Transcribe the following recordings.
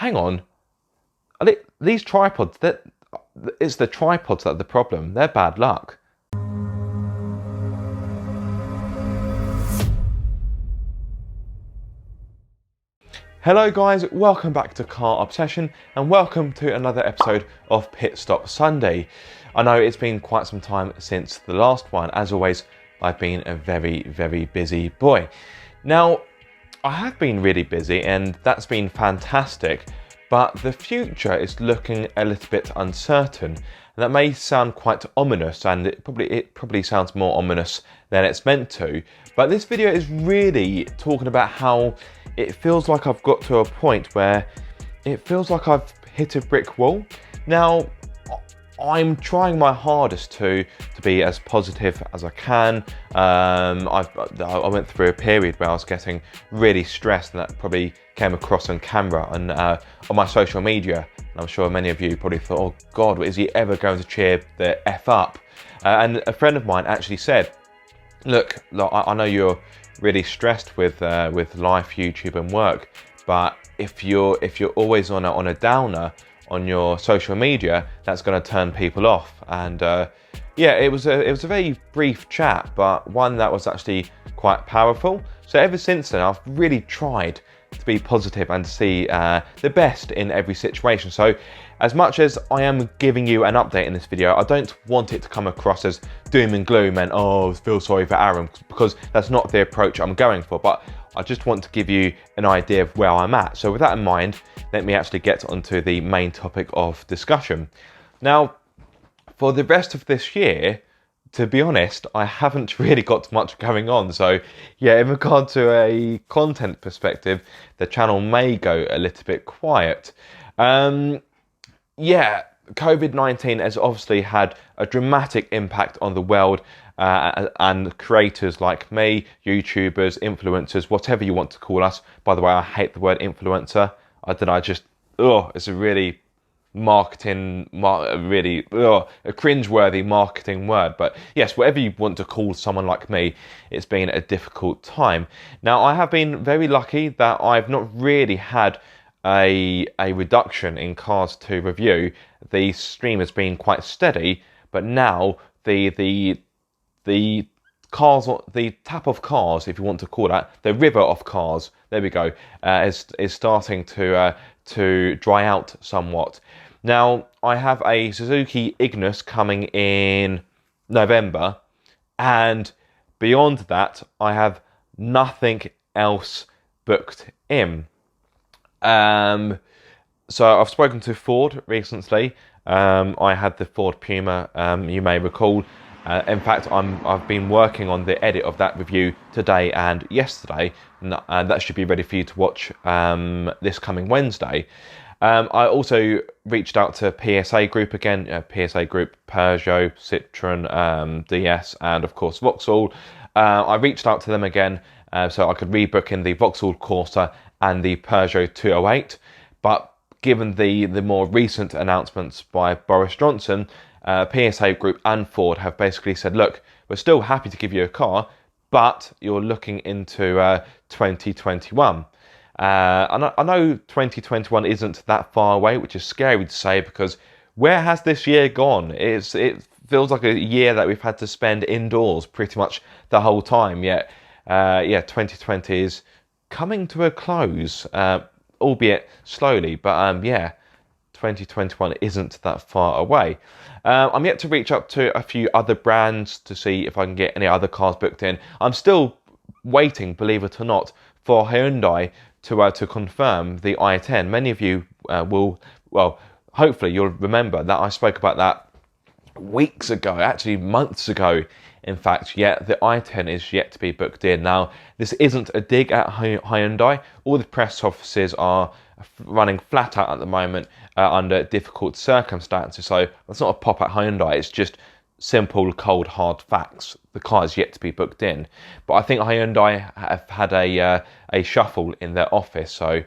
hang on, these tripods, it's the tripods that are the problem. They're bad luck. Hello guys, welcome back to Car Obsession and welcome to another episode of Pit Stop Sunday. I know it's been quite some time since the last one. As always, I've been a very, very busy boy. Now, I have been really busy and that's been fantastic, but the future is looking a little bit uncertain. And that may sound quite ominous, and it probably sounds more ominous than it's meant to. But this video is really talking about how it feels like I've got to a point where it feels like I've hit a brick wall. Now, I'm trying my hardest to be as positive as I can. I went through a period where I was getting really stressed, and that probably came across on camera and on my social media. And I'm sure many of you probably thought, oh God, is he ever going to cheer the F up? And a friend of mine actually said, look, I know you're really stressed with life, YouTube and work, but if you're always on a downer on your social media, that's going to turn people off. And yeah, it was a very brief chat, but one that was actually quite powerful. So ever since then, I've really tried to be positive and to see the best in every situation. So as much as I am giving you an update in this video, I don't want it to come across as doom and gloom and oh, feel sorry for Aaron, because that's not the approach I'm going for. But I just want to give you an idea of where I'm at. So with that in mind, let me actually get onto the main topic of discussion. Now, for the rest of this year, to be honest, I haven't really got much going on. So yeah, in regard to a content perspective, the channel may go a little bit quiet. Yeah, COVID-19 has obviously had a dramatic impact on the world and creators like me, YouTubers, influencers, whatever you want to call us. By the way, I hate the word influencer. I don't know, it's a really a cringeworthy marketing word. But yes, whatever you want to call someone like me, it's been a difficult time. Now, I have been very lucky that I've not really had a reduction in cars to review. The stream has been quite steady, but now the cars, the tap of cars, if you want to call that, the river of cars, there we go, is starting to dry out somewhat. Now, I have a Suzuki Ignis coming in November, and beyond that, I have nothing else booked in. So I've spoken to Ford recently. I had the Ford Puma, you may recall. In fact, I've been working on the edit of that review today and yesterday, and that should be ready for you to watch this coming Wednesday. I also reached out to PSA Group again, PSA Group, Peugeot, Citroen, DS, and of course Vauxhall. I reached out to them again so I could rebook in the Vauxhall Corsa and the Peugeot 208. But given the more recent announcements by Boris Johnson, PSA Group and Ford have basically said, look, we're still happy to give you a car, but you're looking into 2021. And I know 2021 isn't that far away, which is scary to say, because where has this year gone? It feels like a year that we've had to spend indoors pretty much the whole time. Yet, 2020 is coming to a close, albeit slowly. But yeah, 2021 isn't that far away. I'm yet to reach up to a few other brands to see if I can get any other cars booked in. I'm still waiting, believe it or not, for Hyundai to confirm the i10. Many of you hopefully you'll remember that I spoke about that weeks ago, actually months ago. In fact, yet the i10 is yet to be booked in. Now, this isn't a dig at Hyundai. All the press offices are running flat out at the moment under difficult circumstances. So that's not a pop at Hyundai. It's just simple, cold, hard facts. The car is yet to be booked in. But I think Hyundai have had a shuffle in their office. So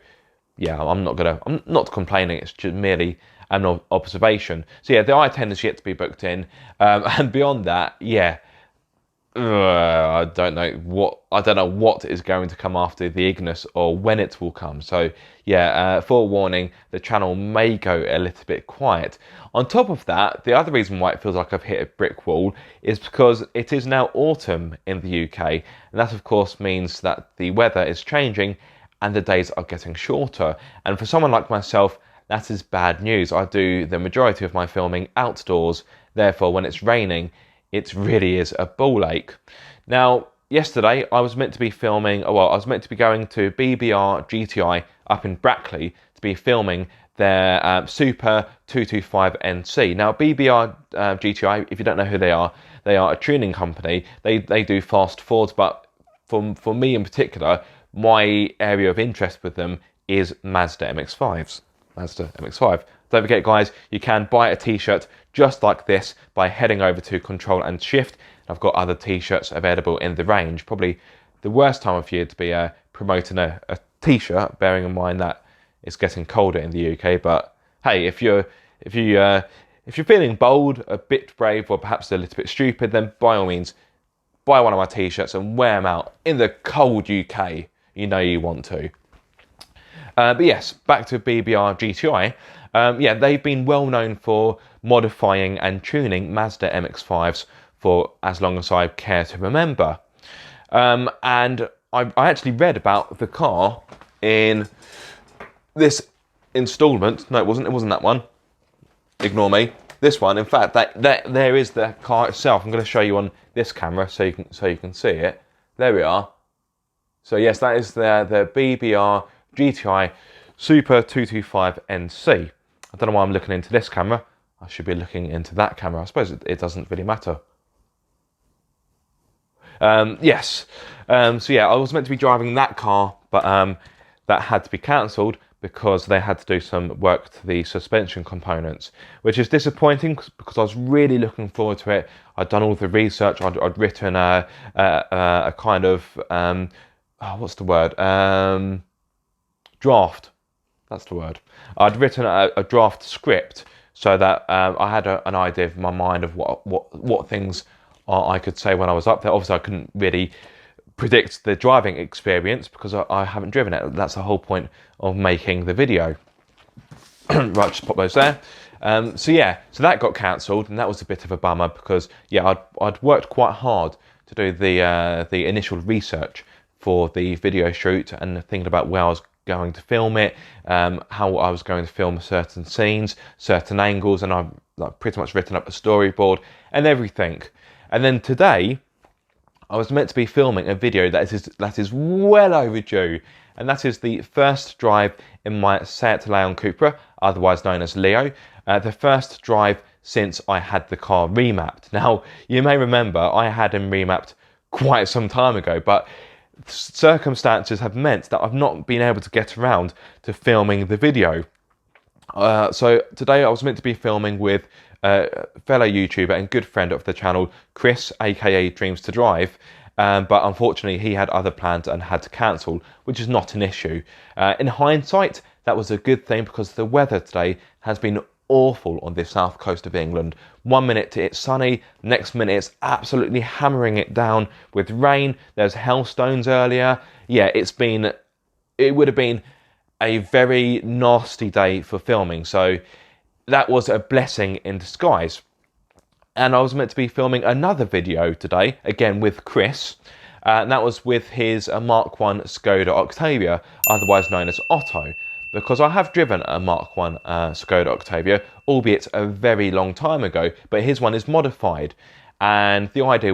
yeah, I'm not complaining. It's just merely an observation. So yeah, the i10 is yet to be booked in. And beyond that, yeah, I don't know what is going to come after the Ignis or when it will come. So yeah, forewarning, the channel may go a little bit quiet. On top of that, the other reason why it feels like I've hit a brick wall is because it is now autumn in the UK, and that of course means that the weather is changing and the days are getting shorter. And for someone like myself, that is bad news. I do the majority of my filming outdoors, therefore when it's raining, it really is a ball ache. Now, yesterday I was meant to be filming, I was meant to be going to BBR GTI up in Brackley to be filming their Super 225NC. Now, BBR GTI, if you don't know who they are a tuning company. They do fast Fords, but for me in particular, my area of interest with them is Mazda MX-5s. Mazda MX-5. Don't forget, guys, you can buy a t-shirt just like this by heading over to Control and Shift. I've got other t-shirts available in the range. Probably the worst time of year to be promoting a t-shirt, bearing in mind that it's getting colder in the UK. But hey, if you're feeling bold, a bit brave, or perhaps a little bit stupid, then by all means, buy one of my t-shirts and wear them out in the cold UK. You know you want to. But yes, back to BBR GTI. Yeah, they've been well known for modifying and tuning Mazda MX-5s for as long as I care to remember. And I actually read about the car in this installment. No, it wasn't that one. Ignore me. This one, in fact, there is the car itself. I'm going to show you on this camera so you can see it. There we are. So yes, that is the BBR GTI Super 225NC. I don't know why I'm looking into this camera. I should be looking into that camera. I suppose it doesn't really matter. Yes. So yeah, I was meant to be driving that car, but that had to be cancelled because they had to do some work to the suspension components, which is disappointing because I was really looking forward to it. I'd done all the research. I'd written a kind of what's the word? Draft. That's the word. I'd written a draft script so that I had an idea in my mind of what things I could say when I was up there. Obviously, I couldn't really predict the driving experience because I haven't driven it. That's the whole point of making the video. Right, just pop those there. So yeah, so that got cancelled, and that was a bit of a bummer because yeah, I'd worked quite hard to do the initial research for the video shoot and thinking about where I was going to film it, how I was going to film certain scenes, certain angles, and I've pretty much written up a storyboard and everything. And then today, I was meant to be filming a video that is well overdue, and that is the first drive in my Seat Leon Cupra, otherwise known as Leo, the first drive since I had the car remapped. Now, you may remember I had him remapped quite some time ago, but circumstances have meant that I've not been able to get around to filming the video. So today I was meant to be filming with fellow YouTuber and good friend of the channel, Chris, aka Dreams to Drive, but unfortunately he had other plans and had to cancel, which is not an issue. In hindsight, that was a good thing because the weather today has been awful on the south coast of England. 1 minute it's sunny, next minute it's absolutely hammering it down with rain. There's hailstones earlier. Yeah, it would have been a very nasty day for filming, so that was a blessing in disguise. And I was meant to be filming another video today, again with Chris, and that was with his Mark 1 Skoda Octavia, otherwise known as Otto, because I have driven a Mark 1 Skoda Octavia, albeit a very long time ago, but his one is modified. And the idea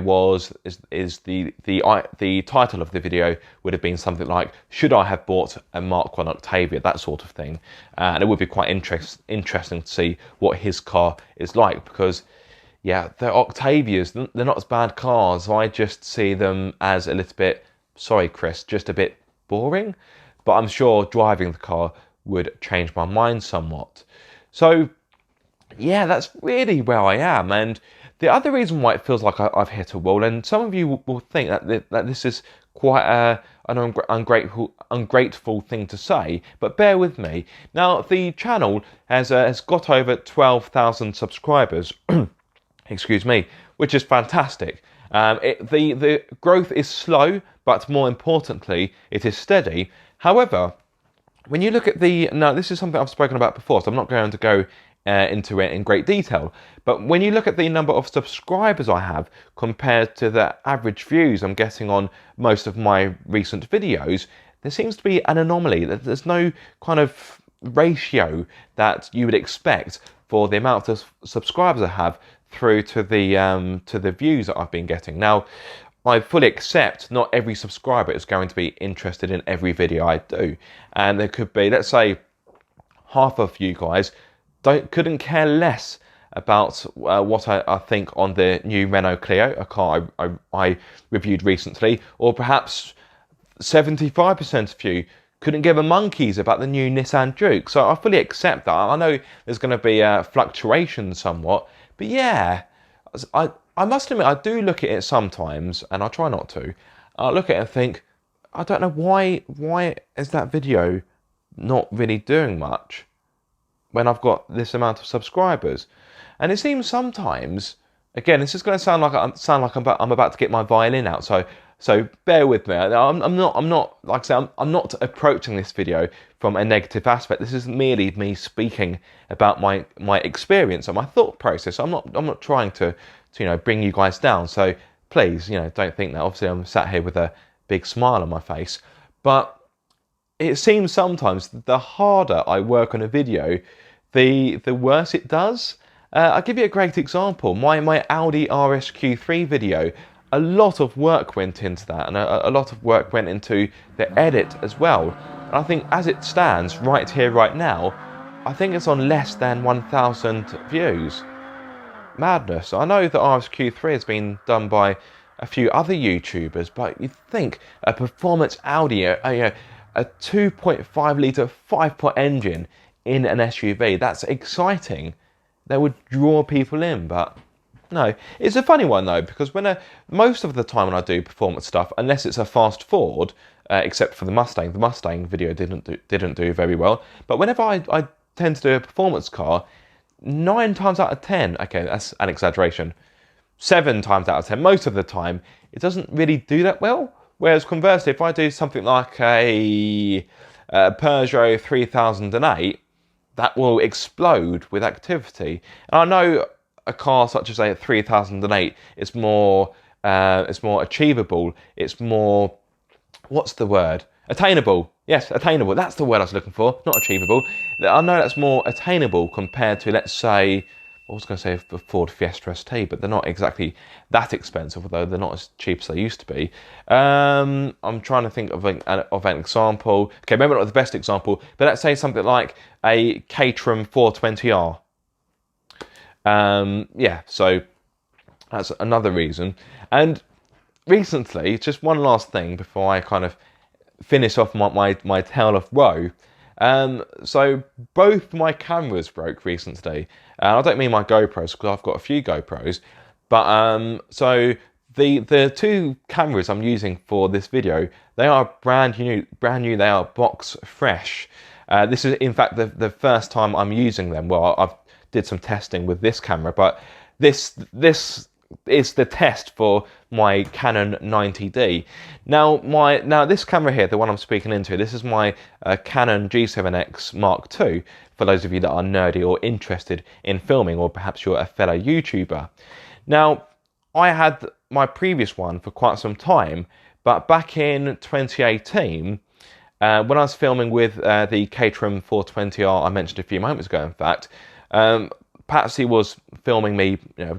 is the title of the video would have been something like, should I have bought a Mark 1 Octavia, that sort of thing. And it would be quite interesting to see what his car is like, because yeah, the Octavias, they're not as bad cars. I just see them as a little bit, sorry Chris, just a bit boring. But I'm sure driving the car would change my mind somewhat. So yeah, that's really where I am. And the other reason why it feels like I've hit a wall, and some of you will think that this is quite an ungrateful thing to say, but bear with me. Now, the channel has got over 12,000 subscribers, excuse me, which is fantastic. The growth is slow, but more importantly, it is steady. However, when you look at now this is something I've spoken about before, so I'm not going to go into it in great detail, but when you look at the number of subscribers I have compared to the average views I'm getting on most of my recent videos, there seems to be an anomaly. There's no kind of ratio that you would expect for the amount of subscribers I have through to the views that I've been getting. Now, I fully accept not every subscriber is going to be interested in every video I do, and there could be, let's say, half of you guys couldn't care less about what I think on the new Renault Clio, a car I reviewed recently, or perhaps 75% of you couldn't give a monkeys about the new Nissan Juke. So I fully accept that. I know there's going to be a fluctuation somewhat, but yeah, I must admit, I do look at it sometimes, and I try not to. I look at it and think, I don't know why is that video not really doing much when I've got this amount of subscribers? And it seems sometimes, again, this is going to sound like I'm about to get my violin out, so bear with me. I'm not like I say, I'm not approaching this video from a negative aspect. This is merely me speaking about my experience and my thought process. I'm not trying to bring you guys down. So please, don't think that. Obviously, I'm sat here with a big smile on my face, but it seems sometimes the harder I work on a video, the worse it does. I'll give you a great example. My Audi RSQ3 video, a lot of work went into that, and a lot of work went into the edit as well. And I think as it stands right here, right now, I think it's on less than 1,000 views. Madness. I know that RSQ3 has been done by a few other YouTubers, but you'd think a performance Audi, a 2.5 litre 5-pot engine in an SUV, that's exciting. That would draw people in, but no. It's a funny one though, because most of the time when I do performance stuff, unless it's a fast forward, except for the Mustang video didn't do very well. But whenever I tend to do a performance car, 9 times out of 10, okay, that's an exaggeration, 7 times out of 10, most of the time, it doesn't really do that well. Whereas conversely, if I do something like a Peugeot 3008, that will explode with activity. And I know a car such as a 3008 is more achievable. It's more, what's the word? Attainable. Yes, attainable. That's the word I was looking for. Not achievable. I know that's more attainable compared to, let's say, I was going to say the Ford Fiesta ST, but they're not exactly that expensive, although they're not as cheap as they used to be. I'm trying to think of an example. Okay, maybe not the best example, but let's say something like a Caterham 420R. Yeah, so that's another reason. And recently, just one last thing before I kind of finish off my tale of woe. So both my cameras broke recently. I don't mean my GoPros, because I've got a few GoPros, but so the 2 cameras I'm using for this video, they are brand new. They are box fresh. This is in fact the first time I'm using them. Well, I've did some testing with this camera, but this is the test for my Canon 90D. Now this camera here, the one I'm speaking into, this is my Canon G7X Mark II, for those of you that are nerdy or interested in filming, or perhaps you're a fellow YouTuber. Now, I had my previous one for quite some time, but back in 2018, when I was filming with the Caterham 420R I mentioned a few moments ago, in fact, Patsy was filming me,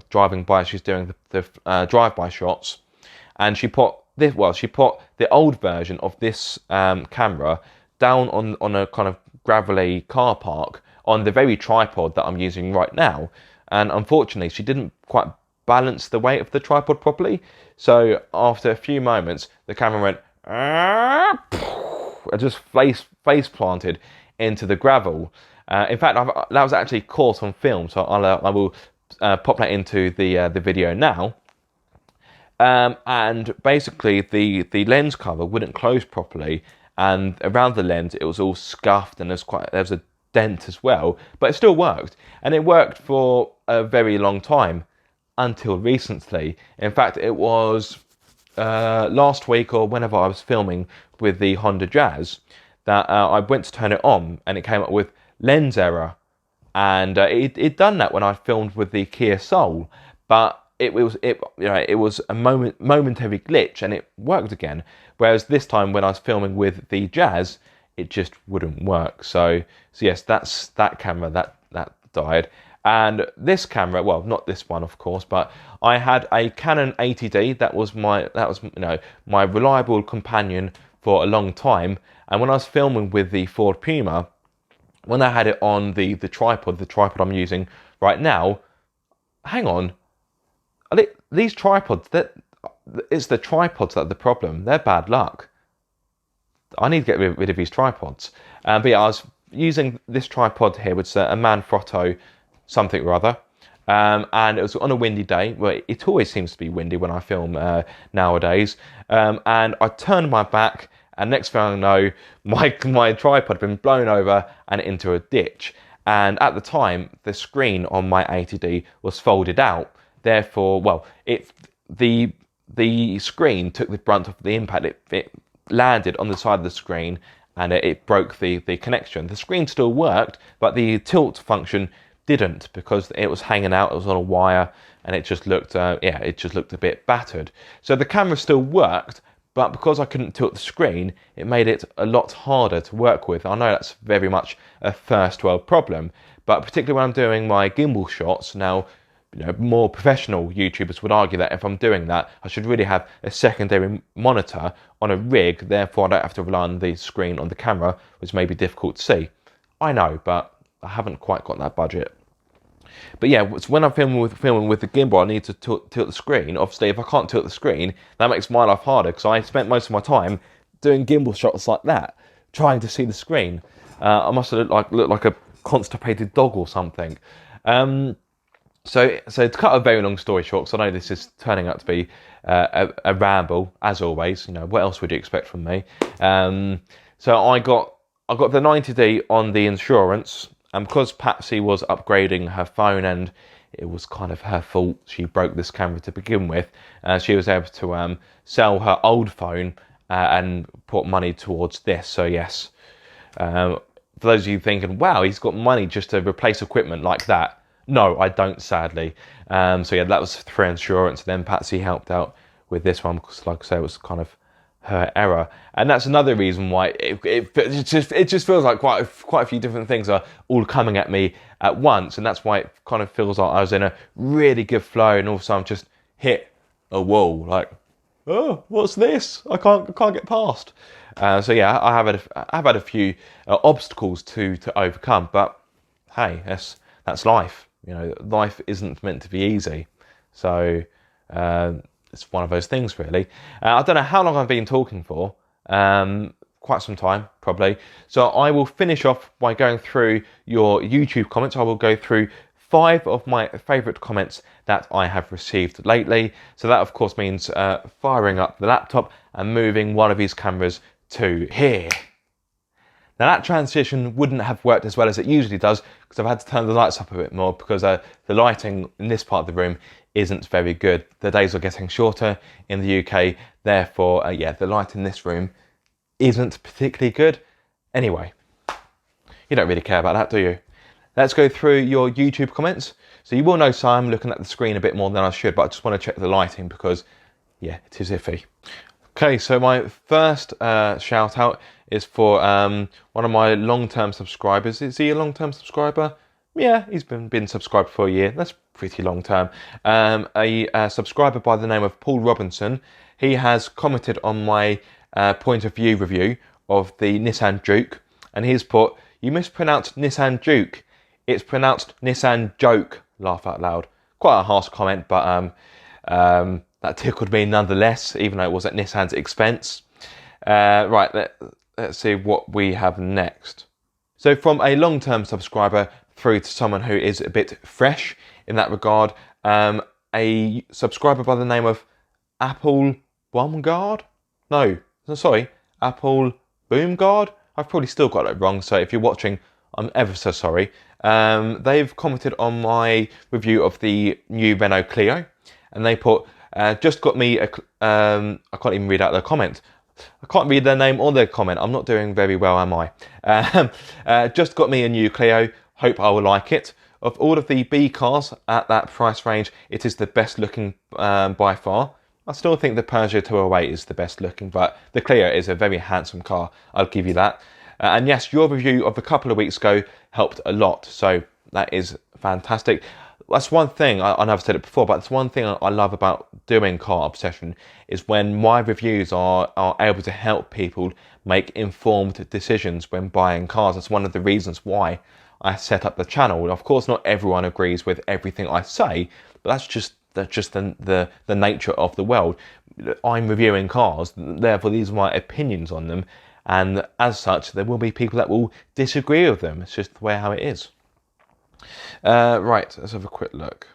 driving by. She's doing the drive-by shots, and she put the old version of this camera down on a kind of gravelly car park on the very tripod that I'm using right now. And unfortunately, she didn't quite balance the weight of the tripod properly. So after a few moments, the camera went and just face planted into the gravel. In fact, that was actually caught on film, so I will pop that into the video now. And basically, the lens cover wouldn't close properly, and around the lens it was all scuffed, and there was a dent as well. But it still worked, and it worked for a very long time. until recently. In fact, it was last week or whenever I was filming with the Honda Jazz that I went to turn it on and it came up with lens error. And it done that when I filmed with the Kia Soul, but it was a momentary glitch and it worked again. Whereas this time when I was filming with the Jazz, it just wouldn't work. So yes, that's that camera that died. And this camera, well, not this one of course, but I had a Canon 80D that was my reliable companion for a long time. And when I was filming with the Ford Puma, when I had it on the tripod I'm using right now, hang on, these tripods, it's the tripods that are the problem. They're bad luck. I need to get rid of these tripods. But yeah, I was using this tripod here, which is a Manfrotto something or other. And it was on a windy day. Well, it always seems to be windy when I film nowadays. And I turned my back, and next thing I know, my tripod had been blown over and into a ditch. And at the time, the screen on my 80D was folded out. Therefore, well, the screen took the brunt of the impact. It landed on the side of the screen and it broke the connection. The screen still worked, but the tilt function didn't because it was hanging out. It was on a wire, and it just looked a bit battered. So the camera still worked, but because I couldn't tilt the screen, it made it a lot harder to work with. I know that's very much a first world problem, but particularly when I'm doing my gimbal shots now, more professional YouTubers would argue that if I'm doing that, I should really have a secondary monitor on a rig. Therefore, I don't have to rely on the screen on the camera, which may be difficult to see. I know, but I haven't quite got that budget. But yeah, when I'm filming with the gimbal, I need to tilt the screen. Obviously, if I can't tilt the screen, that makes my life harder because I spent most of my time doing gimbal shots like that, trying to see the screen. I must have looked like a constipated dog or something. So to cut a very long story short, because I know this is turning out to be a ramble as always. What else would you expect from me? So I got the 90D on the insurance, and because Patsy was upgrading her phone, and it was kind of her fault she broke this camera to begin with, she was able to sell her old phone and put money towards this. So yes, for those of you thinking, wow, he's got money just to replace equipment like that. No, I don't, sadly. So yeah, that was through insurance. Then Patsy helped out with this one because, like I say, it was kind of her error, and that's another reason why it just feels like quite a few different things are all coming at me at once, and that's why it kind of feels like I was in a really good flow, and all of a sudden I've just hit a wall. Like, oh, what's this? I can't get past. So yeah, I have had a few obstacles to overcome, but hey, that's life. Life isn't meant to be easy. So it's one of those things, really. I don't know how long I've been talking for. Quite some time, probably. So I will finish off by going through your YouTube comments. I will go through 5 of my favourite comments that I have received lately. So that, of course, means firing up the laptop and moving one of these cameras to here. Now that transition wouldn't have worked as well as it usually does because I've had to turn the lights up a bit more because the lighting in this part of the room isn't very good. The days are getting shorter in the UK, therefore, the light in this room isn't particularly good. Anyway, you don't really care about that, do you? Let's go through your YouTube comments. So you will notice I'm looking at the screen a bit more than I should, but I just want to check the lighting because, yeah, it is iffy. Okay, so my first shout out is for one of my long-term subscribers. Is he a long-term subscriber? Yeah, he's been subscribed for a year. That's pretty long-term. A subscriber by the name of Paul Robinson. He has commented on my point of view review of the Nissan Juke, and he's put, "You mispronounced Nissan Juke. It's pronounced Nissan Joke." Laugh out loud. Quite a harsh comment, but that tickled me nonetheless, even though it was at Nissan's expense. Right, let's see what we have next. So from a long-term subscriber through to someone who is a bit fresh in that regard, a subscriber by the name of Apple Boomguard? No, sorry, Apple Boomguard? I've probably still got it wrong, so if you're watching, I'm ever so sorry. They've commented on my review of the new Renault Clio, and they put, just got me a, I can't even read out their comment. I can't read their name or their comment. I'm not doing very well, am I? Just got me a new Clio. Hope I will like it. Of all of the B cars at that price range, it is the best looking by far. I still think the Peugeot 208 is the best looking, but the Clio is a very handsome car. I'll give you that. And yes, your review of a couple of weeks ago helped a lot. So that is fantastic. That's one thing, I know I've said it before, but it's one thing I love about doing Car Obsession is when my reviews are able to help people make informed decisions when buying cars. That's one of the reasons why I set up the channel. Of course, not everyone agrees with everything I say, but that's just the nature of the world. I'm reviewing cars, therefore these are my opinions on them, and as such there will be people that will disagree with them. It's just the way how it is. Right, let's have a quick look.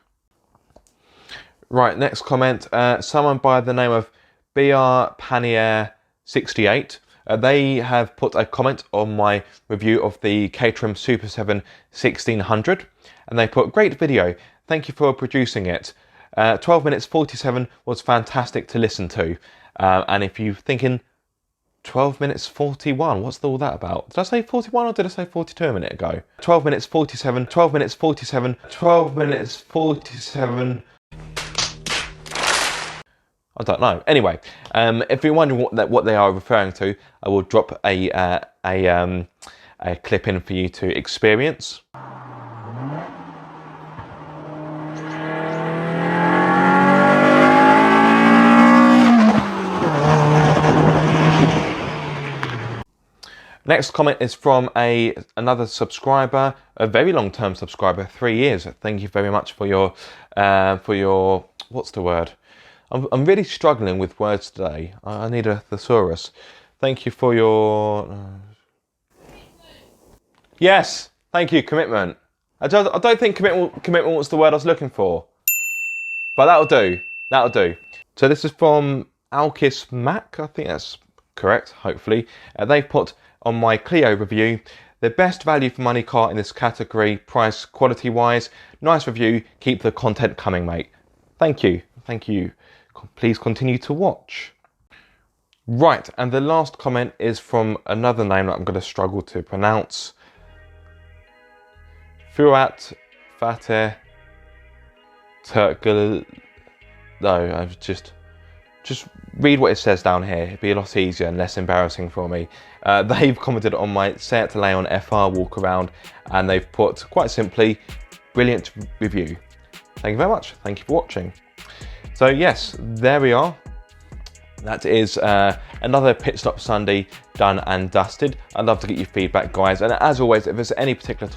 Right, next comment, someone by the name of BR Panier 68. They have put a comment on my review of the Caterham Super 7 1600, and they put, great video, thank you for producing it. 12 minutes 47 was fantastic to listen to. And if you're thinking 12 minutes 41, what's all that about? Did I say 41 or did I say 42 a minute ago? 12 minutes 47, 12 minutes 47, 12 minutes 47. I don't know. Anyway, if you're wondering what they are referring to, I will drop a clip in for you to experience. Next comment is from another subscriber, a very long-term subscriber, 3 years. Thank you very much for your what's the word? I'm really struggling with words today. I need a thesaurus. Thank you for your yes. Thank you, commitment. I don't think commitment was the word I was looking for, but that'll do. That'll do. So this is from Alkis Mac. I think that's correct. Hopefully, they've put on my Clio review, the best value for money car in this category, price quality wise. Nice review. Keep the content coming, mate. Thank you. Thank you. Please continue to watch. Right, and the last comment is from another name that I'm going to struggle to pronounce. Fuat Fateh Turkgul. No, I've just read what it says down here. It'd be a lot easier and less embarrassing for me. They've commented on my Seat Leon FR walk around, and they've put, quite simply, brilliant review. Thank you very much. Thank you for watching. So yes, there we are. That is another Pit Stop Sunday done and dusted. I'd love to get your feedback, guys. And as always, if there's any particular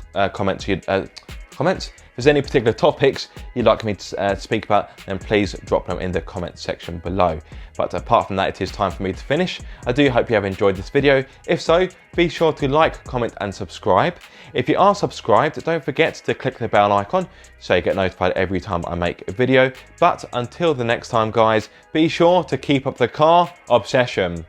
if there's any particular topics you'd like me to speak about, then please drop them in the comment section below. But apart from that, it is time for me to finish. I do hope you have enjoyed this video. If so, be sure to like, comment and subscribe. If you are subscribed, don't forget to click the bell icon so you get notified every time I make a video. But until the next time, guys, be sure to keep up the car obsession.